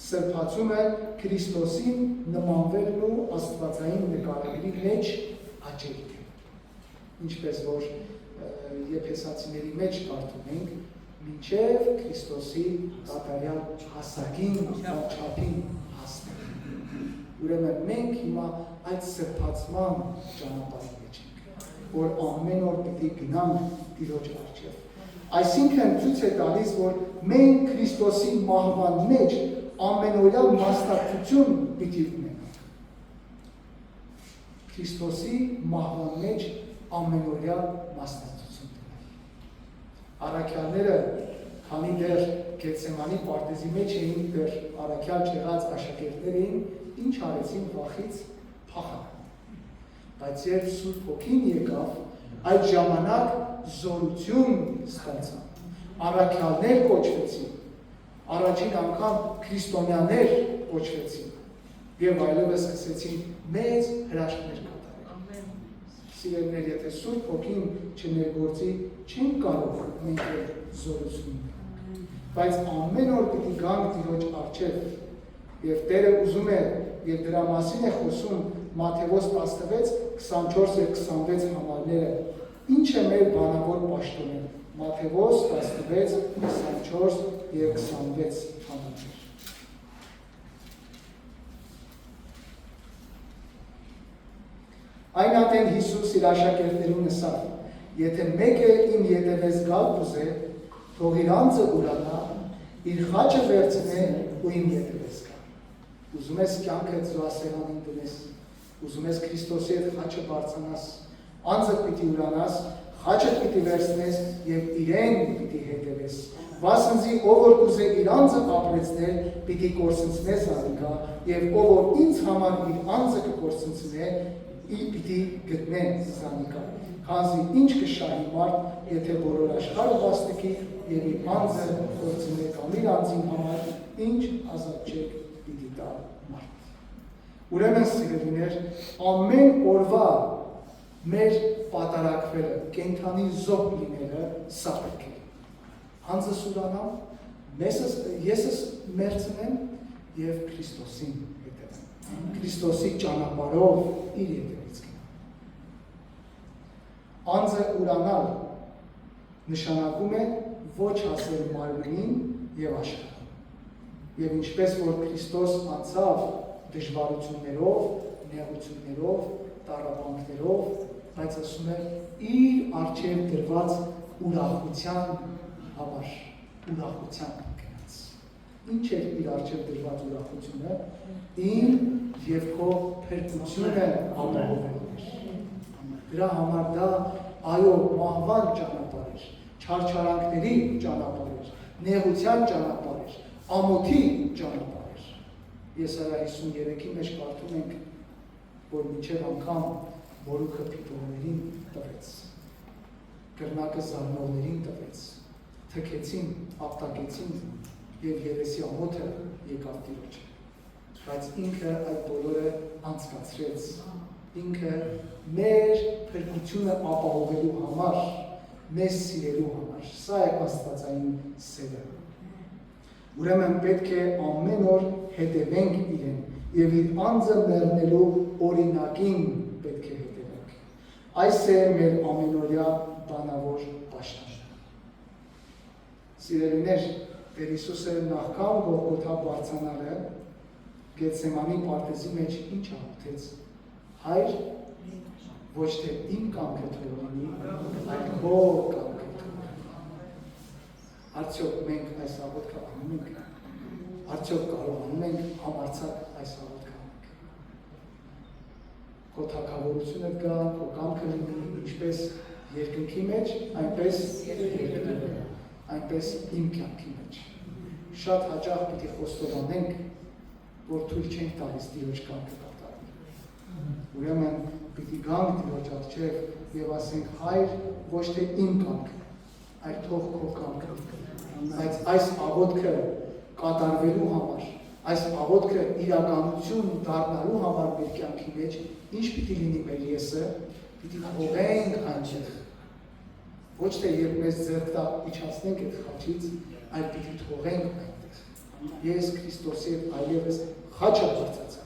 Սրբացումը Քրիստոսին նմանվելն ու աստվածային նկարագրի մեջ աճելն է։ Ինչպես որ Եփեսացիների մեջ կարդում ենք, մինչև Քրիստոսի կատարյալ հասակին, չափին հասնենք։ Ուրեմն մենք հիմա այդ սրբացման ճանապարհի մեջ ենք, որ ամեն օր պիտի գնանք Տիրոջ առջև։ Այսինքն ցույց է տալիս, որ մենք Քրիստոսի մահվան մեջ ամենօրյա մասնակցություն պիտի ունենանք։ Քրիստոսի մահվան մեջ ամենօրյա մասնակցություն ունենանք։ Առաքյալները, քանի դեռ Գեթսեմանի պարտեզի մեջ էին, դեռ առաքյալ չեղած աշակերտներ էին, ինչ արեցին վախից փախան։ Բայց երբ Սուրբ Հոգին եկավ, այդ ժամանակ զորություն ստացան, առաքյալներ կոչվեցին, առաջին անգամ քրիստոնյաներ կոչվեցին եւ այլևս սկսեցին մեծ հրաշքներ կատարել։ Սիրելիներ, եթե Սուրբ Հոգին չներգործի, չենք կարող մենք զորություն ունենալ։ Բայց ամեն օր պիտի գանք Տիրոջ առջև եւ Տերը ուզում է եւ դրա մասին է խոսում Մատթեոս 16:24 եւ 26 համարները։ Ինչ է մեր բանավոր պաշտոնը։ Մատթեոս 16:24 եւ 26 համարներ։ Այն ատեն Հիսուս իր աշակերտներուն ասավ. եթե մեկը իմ ետևես գալ կուզե, թող իր անձը ուրանա, իր խաչը վերցնե ու իմ ետևես գա։ Ուզում ես կյանքդ զոհասեղանին դնես, ուզում ես Քրիստոսի հետ խաչը բարձրանաս, անձը պիտի ուրանաս, խաչը պիտի վերցնես եւ իրեն պիտի հետևես։ Վասնզի ով որ կուզե իր անձը ապրեցնել, պիտի կորսնցնե զանիկա, եւ ով որ ինձ համար իր անձը կկորսնցնե, պիտի գտնե զանիկա։ Քանզի ինչ կշահի մարդ, եթե բոլոր աշխարհը վաստակի եւ իր անձը կորցնե կամ իր անձին համար, ինչ ազատ չեք պիտի տա մարդ։ Ուրեմն սիրելիներ, ամեն օրվա մեր պատարակվելը, կենդանի զոհ լինելը սա պետք է։ Անձս ուրանամ, եսս մերցնեմ եւ Քրիստոսին հետևեմ։ Քրիստոսի ճանապարհով իր հետևից գնամ։ Անձը ուրանալ նշանակում է ոչ հասել մարմնին եւ աշխարհին։ Եվ ինչպես որ Քրիստոս անցավ դժվարություններով, նեղություններով, տառապանքներով, բայց ասում է իր առջև դրված ուրախության համար, ուրախության գնաց։ Ինչ է իր առջև դրված ուրախությունը, իմ եւ քո փրկությունը ապահովելն էր։ Դրա համար դա այո մահվան ճանապարհ էր, չարչարանքների ճանապարհ էր, նեղության ճանապարհ էր, ամոթի ճանապարհ էր։ Եսայա 53-ի մեջ կարդում ենք, որ մինչև անգամ մորուքը փիփողներին տվեց, կրնակը զարնողներին տվեց, թքեցին, ապտակեցին եւ երեսի ամոթը եկավ Տիրոջ։ Բայց ինքը այդ բոլորը անցկացրեց, ինքը մեր փրկությունը ապահովելու համար, մեզ սիրելու համար, սա է աստվածային սերը։ Ուրեմն պետք է ամեն օր հետևենք իրեն եւ իր անձը մեռնելու օրինակին պետք է հետևենք։ Այս է մեր ամենօրյա բանավոր պաշտոնը։ Սիրելիներ, Տեր Հիսուսը նախքան Գողգոթա բարձրանալը Գեթսեմանի պարտեզի մեջ ինչ հաղորդեց։ Հայր, ոչ թե իմ կամքը թող լինի, այլ քո կամքը թող լինի։ Արդյոք մենք այս աղոթքը անում ենք, արդյոք կարողանում ենք համարձակ այս աղոթքը անենք։ Քո թագավորությունը գա, քո կամքը լինի, ինչպես երկնքի մեջ, այնպես երկրի, այնպես իմ կյանքի մեջ։ Շատ հաճախ պիտի խոստովանենք, որ թույլ չենք տալիս Տիրոջ կամքը կատարել։ Ուրեմն պիտի գանք Տիրոջ առջև եւ ասենք Հայր, ոչ թե իմ կամքը, այլ թող քո կամքը։ Բայց այս աղոթքը կատարվելու համար, այս աղոթքը իրականություն դառնալու համար մեր կյանքի մեջ ինչ պիտի լինի մեր եսը, պիտի թողենք այնտեղ։ Ոչ թե երբ մեզ ձեռք տա իջացնենք այդ խաչից, այլ պիտի թողենք այնտեղ։ Ես Քրիստոսի հետ այլևս խաչը բարձրացա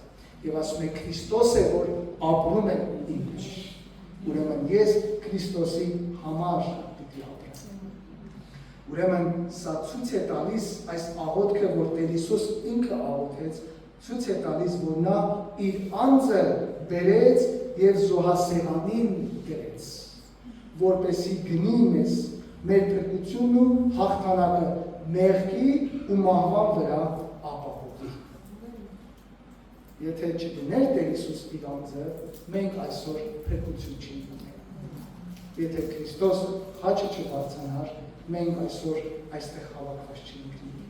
եւ ասում եմ Քրիստոս է, որ ապրում է իմ մեջ։ Ուրեմն ես Քրիստոսի համար պիտի ապրեմ։ Ուրեմն սա ցույց է տալիս այս աղոթքը, որ Տեր Հիսուս ինքը աղոթեց, ցույց է տալիս, որ նա իր անձը բերեց եւ զոհասեղանին դրեց, որպեսի գնի մեզ մեր փրկությունն ու հաղթանակը մեղքի ու մահվան վրա ապահովի։ Եթե չդներ Տեր Հիսուս իր անձը, մենք այսօր փրկություն չենք ունենա։ Եթե Քրիստոս խաչը չբարձրանար, մենք այսօր այստեղ հավաքված չենք լինի։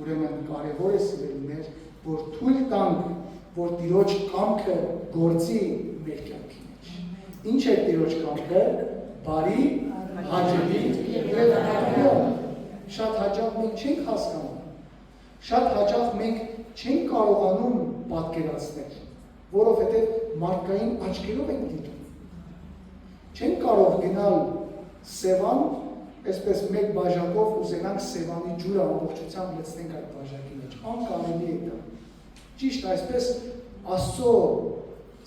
Ուրեմն կարևոր է սիրելիներ, որ թույլ տանք, որ Տիրոջ կամքը գործի մեր կյանքի մեջ։ Ինչ է Տիրոջ կամքը? Բարի, հաճելի եւ արդարյալ։ Շատ հաճախ մենք չենք հասկանում։ Շատ հաճախ մենք չենք կարողանում պատկերացնել, որովհետեւ մարդկային աչքերով ենք դիտում։ Չենք կարող գնալ Սևան, այսպես մեկ բաժակով ուզենանք Սևանի ջուրը ամբողջությամբ լցնենք այդ բաժակի մեջ։ Անկարելի է դա։ Ճիշտ այսպես Աստծո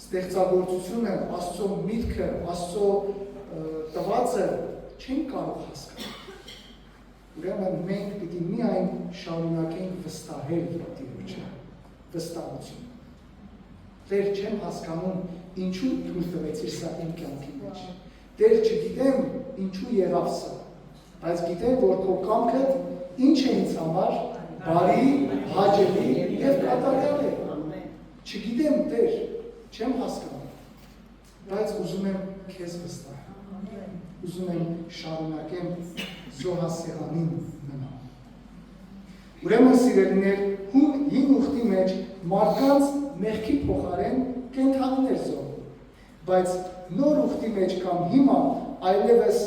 ստեղծագործությունը, Աստծո միտքը, Աստծո տվածը չենք կարող հասկանալ։ Ուրեմն մենք պիտի միայն շարունակենք վստահել Տիրոջը, վստահություն։ Տեր չեմ հասկանում ինչու թույլ տվեցիր սա իմ կյանքի մեջ։ Տեր չգիտեմ ինչու եղավ սա, բայց գիտեմ որ քո կամքը ինչ է ինձ համար բարի, հաճելի եւ կատարյալ է։ Չգիտեմ Տեր, չեմ հասկանում, բայց ուզում եմ քեզ վստահել։ Ուզում եմ շարունակեմ զոհասեղանին մնալ։ Ուրեմն սիրելիներ, հին ուխտի մեջ մարդկանց մեղքի փոխարեն կենդանիներ զոհում, բայց նոր ուխտի մեջ կամ հիմա այլևս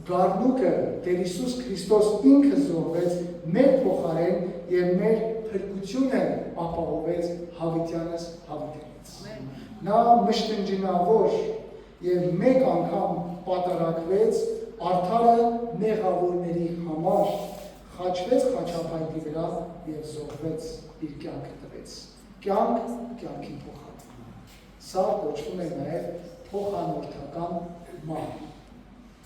գառնուկը Տեր Հիսուս Քրիստոս ինքը զոհվեց մեր փոխարեն եւ մեր փրկությունը ապահովեց հավիտյանս հավիտենից։ Նա մշտնջնավոր եւ մեկ անգամ պատարակվեց արդարը մեղավորների համար, խաչվեց խաչապայտի վրա եւ զոհվեց, իր կյանքը տվեց։ Կյանք կյանքի փոխանցում։ Սա կոչվում է նաեւ փոխանորդական մահ,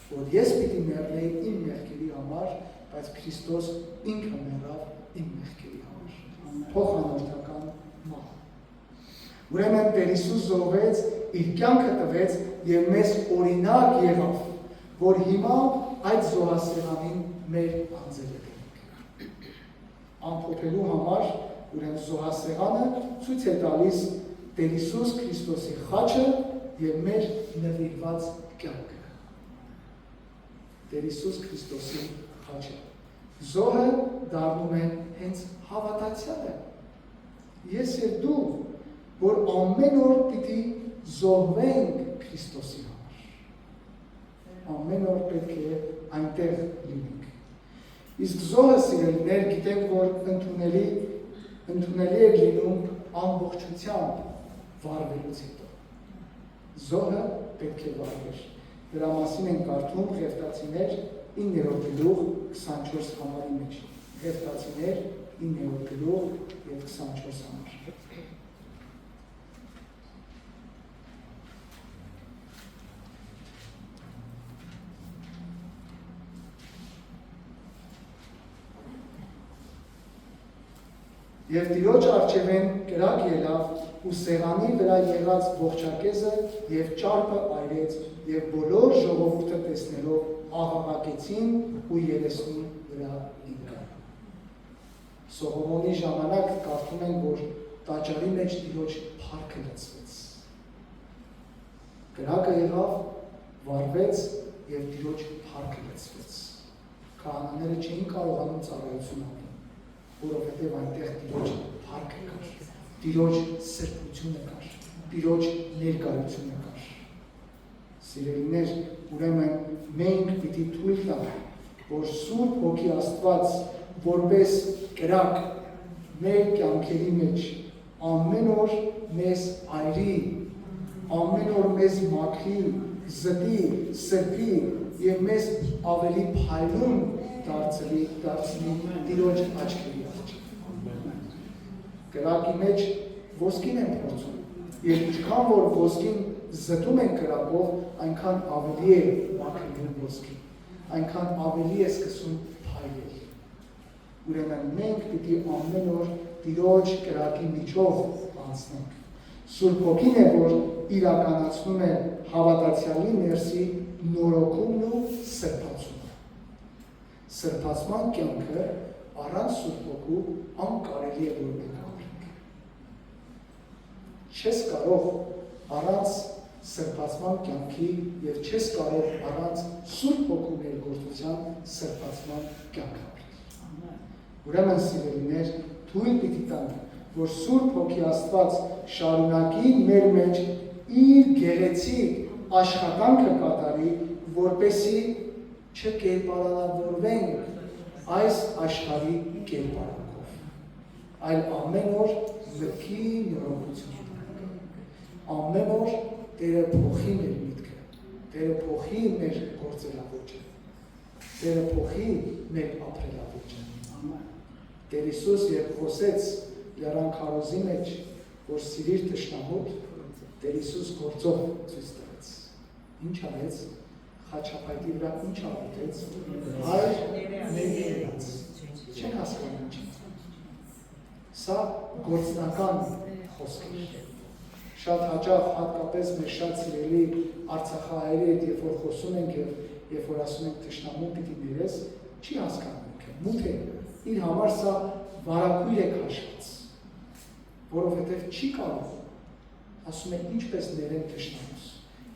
որ ես պիտի մեռնեի իմ մեղքերի համար, բայց Քրիստոս ինքը մեռավ իմ մեղքերի համար։ Փոխանորդական մահ։ Ուրեմն Տեր Հիսուս զոհվեց, իր կյանքը տվեց եւ մեզ օրինակ եղավ, որ հիմա այդ զոհասեղանին մեր անձերը դնենք։ Ամփոփելու համար ուրեմն զոհասեղանը ցույց է տալիս Տեր Հիսուս Քրիստոսի խաչը եւ մեր նվիրված կյանքը։ Տեր Հիսուս Քրիստոսի խաչը։ Զոհը դառնում է հենց հավատացյալը։ Ես եւ դու, որ ամեն օր պիտի զոհվենք Քրիստոսի համար։ Ամեն օր պետք է այնտեղ լինենք։ Իսկ զոհը սիրելիներ գիտենք, որ ընդունելի է լինում ամբողջությամբ վարվելուց հետո։ Զոհը պետք է վարվեր։ Դրա մասին են կարդում Ղևտացիներ 9-րդ գլուխ 24 համարի մեջ։ Ղևտացիներ 9-րդ գլուխ եւ 24 համար։ Եվ Տիրոջ առջևեն կրակ ելավ ու սեղանի վրա եղած ողջակեզը եւ ճարպը այրեց եւ բոլոր ժողովուրդը տեսնելով աղաղակեցին ու երեսնի վրա ինկան։ Սողոմոնի ժամանակ կարդում են, որ տաճարի մեջ Տիրոջ փառքը լցվեց։ Կրակը եղավ, վառվեց եւ Տիրոջ փառքը լցվեց։ Քահանաները չէին կարողանում ծառայություն անել, որովհետև այնտեղ Տիրոջ փառքը կար։ Տիրոջ սրբությունը կար, Տիրոջ ներկայությունը կար։ Սիրելիներ, ուրեմն մենք պիտի թույլ տանք, որ Սուրբ Հոգի Աստված որպես կրակ մեր կյանքերի մեջ ամեն օր մեզ այրի, ամեն օր մեզ մաքրի, զտի, սրբի եւ մեզ ավելի փայլուն դարձնի Տիրոջ աչքերի առաջ։ Կրակի մեջ ոսկին են փորձում, եւ ինչքան որ ոսկին զտում են կրակով, այնքան ավելի է մաքրվում ոսկին, այնքան ավելի է սկսում փայլել։ Ուրեմն մենք պիտի ամեն օր Տիրոջ կրակի միջով անցնենք։ Սուրբ Հոգին է, որ իրականացնում է հավատացյալի ներսի նորոգումն ու սրբացումը։ Սրբացման կյանքը առանց Սուրբ Հոգու անկարելի է որ մենք ապրենք։ Չես կարող առանց սրբացման կյանքի եւ չես կարող առանց Սուրբ Հոգու ներգործության սրբացման կյանք ապրել։ Ուրեմն սիրելիներ, թույլ պիտի տանք, որ Սուրբ Հոգի Աստված շարունակի մեր մեջ իր գեղեցիկ աշխատանքը կատարի, որպեսզի չկերպարանավորվենք այս աշխարհի կերպարանքով, այլ ամեն օր մտքի նորոգություն ունենք։ Ամեն օր Տերը փոխի մեր միտքը, Տերը փոխի մեր գործելավոճը, Տերը փոխի մեր ապրելավոճը։ Տեր Հիսուս երբ խոսեց Լեռան քարոզի մեջ, որ սիրիր թշնամուդ, Տեր Հիսուս գործով ցույց տվեց։ Ինչ արեց, խաչապայտի վրա ինչ աղոթեց, Հայր ներկայացրեց։ Չեն հասկանում ինչ։ Սա գործնական խոսք է։ Շատ հաճախ հատկապես մեր շատ սիրելի արցախահայերի հետ երբ որ խոսում ենք եւ երբ որ ասում ենք թշնամու պիտի ներես, չի հասկանում ինքը։ Մութ է։ Իր համար սա վարակույր է քաշված, որովհետև չի կարող, ասում է ինչպես ներեն թշնամուս,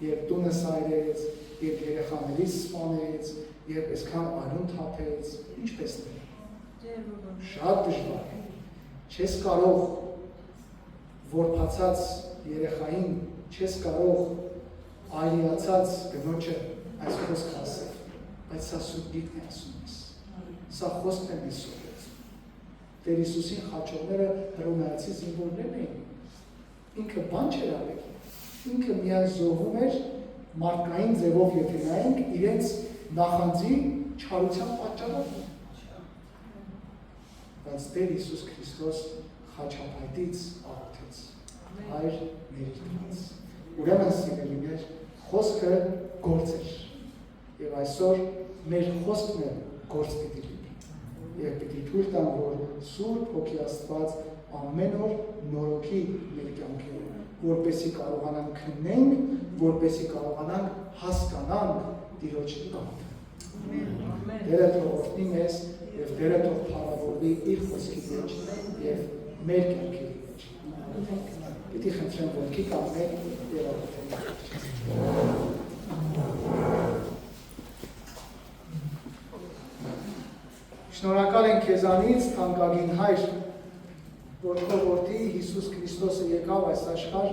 երբ տունս այրեց, երբ երեխաներից սպանեց, երբ այսքան այլուն թափեց, ինչպես ներեն։ Շատ դժվար է, չես կարող որբացած երեխային, չես կարող այլիացած կնոջը այս խոսք ասել, բայց սա Սուրբ Գիրքն է ասում ես, սա խոսքն է մեզ սովորեցնում։ Տեր Հիսուսին խաչողները հռոմեացի զինվորներն էին, ինքը բան չէր արել, ինքը միայն զոհում էր մարդկային ձևով եթե նայենք իրենց նախանձի չարության պատճառով։ Բայց Տեր Հիսուս Քրիստոս խաչապայտից աղոթեց, Հայր ներկայացրեց։ Ուրեմն սիրելիներ, խոսքը գործ էր, եւ այսօր մեր խոսքն է գործ պիտի լինի։ Եվ պիտի թույլ տան, որ Սուրբ Հոգի Աստված ամեն օր նորոգի մեր կյանքերը, որպեսզի կարողանանք քննենք, որպեսզի կարողանանք հասկանանք Տիրոջ կամքը։ Տերը թող օգնի մեզ եւ Տերը թող փառավորվի իր խոսքի մեջ եւ մեր կյանքի մեջ։ Պիտի խնդրեմ, որ քի կանգնենք եւ աղոթենք։ Շնորհակալ ենք քեզանից, թանկագին Հայր, որ քո որդի Հիսուս Քրիստոսը եկավ այս աշխարհ,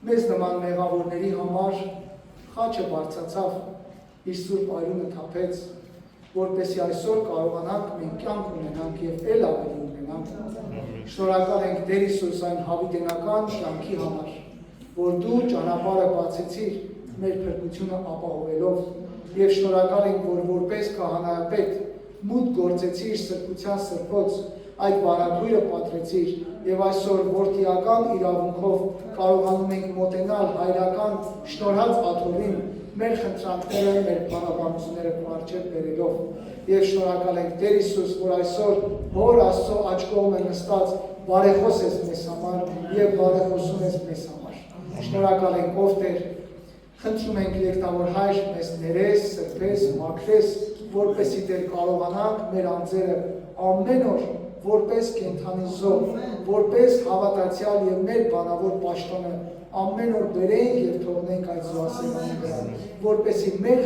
մեզ նման մեղավորների համար խաչը բարձրացավ, իր սուրբ արյունը թափեց, որպեսզի այսօր կարողանանք մենք կյանք ունենանք եւ ել ավելի ունենանք։ Շնորհակալ ենք Տեր Հիսուս այն հավիտենական կյանքի համար, որ դու ճանապարհը բացեցիր մեր փրկությունը ապահովելով, եւ շնորհակալ ենք, որ որպես քահանայապետ մուտ գործեցիր սրբության սրբոց, այդ բարագույրը պատրեցիր եւ այսօր որդիական իրավունքով կարողանում ենք մոտենալ հայրական շնորհած աթոռին մեր խնդրանքները, մեր բանականությունները պարչել բերելով եւ շնորհակալ ենք Տեր Հիսուս, որ այսօր Հոր Աստծո աջ կողմը նստած բարեխոս ես մեզ համար եւ բարեխոսում ես մեզ համար։ Շնորհակալ ենք ով Տեր, խնդրում ենք Երկնավոր Հայր, մեզ ներես, սրբես, մաքրես, որպեսզի Տեր կարողանանք մեր անձերը ամեն օր որպես կենդանի զոհ, որպես հավատացյալ եւ մեր բանավոր պաշտոնը ամեն օր բերենք եւ թողնենք այդ զոհասեղանի վրա, որպեսզի մեր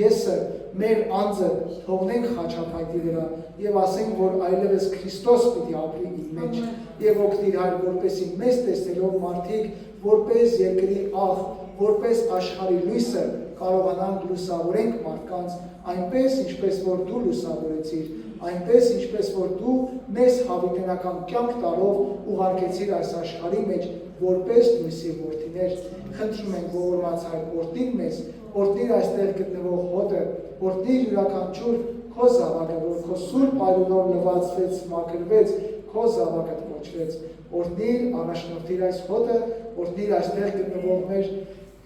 եսը, մեր անձը թողնենք խաչապայտի վրա եւ ասենք, որ այլևս Քրիստոս պիտի ապրի իմ մեջ եւ օգնիր Հայր, որպեսզի մեզ տեսնելով մարդիկ որպես երկրի աղ, որպես աշխարհի լույսը կարողանանք լուսավորենք մարդկանց, այնպես ինչպես որ դու լուսավորեցիր, այնպես ինչպես որ դու մեզ հավիտենական կյանք տալով ուղարկեցիր այս աշխարհի մեջ որպես լույսի որդիներ, խնդրում ենք ողորմած Հայր, օրհնիր մեզ, օրհնիր այստեղ գտնվող հոտը, օրհնիր յուրաքանչյուր քո զավակը, որ քո սուրբ այլունով լվացվեց, մաքրվեց, քո զավակը կոչվեց, օրհնիր, առաջնորդիր այս հոտը, օրհնիր այստեղ գտնվող մեր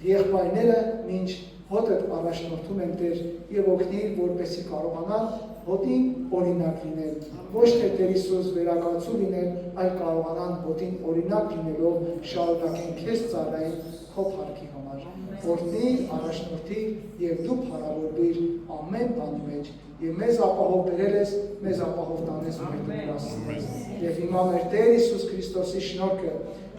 եղբայրները, մինչ հոտը առաջնորդում են Տեր եւ օգնիր, որպեսզի կարողանան հոտին օրինակ լինել, ոչ թե Տեր Հիսուս վերակացու լինել, այլ կարողանան հոտին օրինակ լինելով շարունակեն քեզ ծառայել քո փառքի համար։ Օրհնիր, առաջնորդիր եւ դու փառավորվիր ամեն բանի մեջ եւ մեզ ապահով բերել ես, մեզ ապահով տանես մեր դրասից։ Եվ հիմա մեր Տեր Հիսուս Քրիստոսի շնորհքը,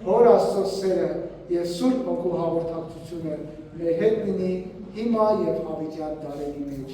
Հոր Աստծո սերը եւ Սուրբ Հոգու հաղորդակցությունը մեր հետ լինի հիմա եւ հավիտյան դարերի մեջ։